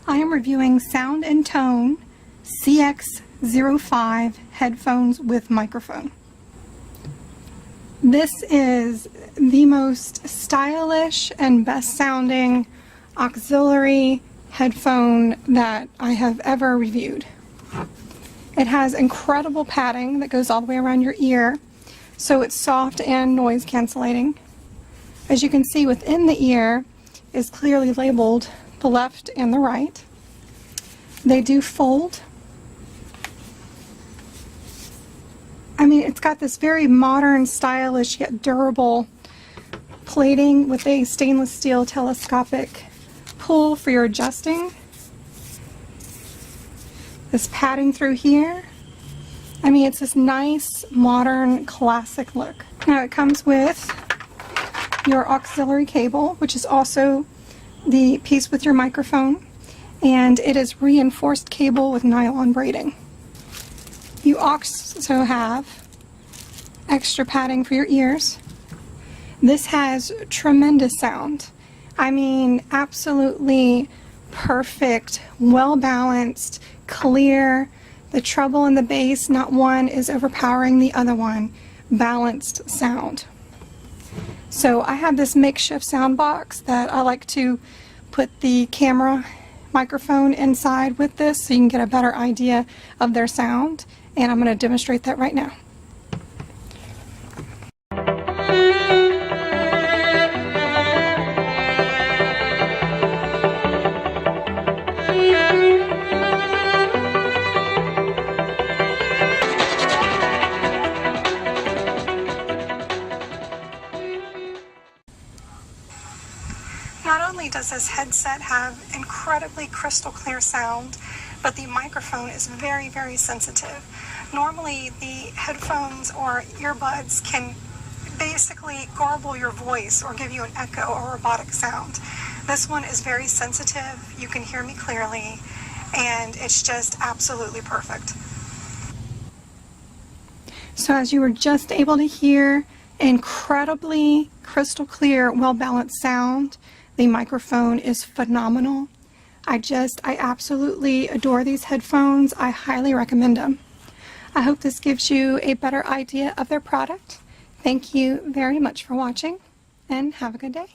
I am reviewing Sound Intone CX-05 headphones with microphone. This is the most stylish and best sounding auxiliary headphone that I have ever reviewed. It has incredible padding that goes all the way around your ear, so it's soft and noise cancellating. As you can see, within the ear is clearly labeled the left and the right. They do fold. I mean, it's got this very modern, stylish, yet durable plating with a stainless steel telescopic pull for your adjusting. This padding through here. I mean, it's this nice, modern, classic look. Now it comes with your auxiliary cable, which is also the piece with your microphone, and it is reinforced cable with nylon braiding. You also have extra padding for your ears. This has tremendous sound. I mean, absolutely perfect, well-balanced, clear. The treble and the bass, not one is overpowering the other one. Balanced sound. So I have this makeshift sound box that I like to put the camera microphone inside with this so you can get a better idea of their sound, and I'm going to demonstrate that right now. Not only does this headset have incredibly crystal clear sound, but the microphone is very, very sensitive. Normally, the headphones or earbuds can basically garble your voice or give you an echo or robotic sound. This one is very sensitive. You can hear me clearly, and it's just absolutely perfect. So as you were just able to hear, incredibly crystal clear, well-balanced sound. The microphone is phenomenal. I absolutely adore these headphones. I highly recommend them. I hope this gives you a better idea of their product. Thank you very much for watching, and have a good day.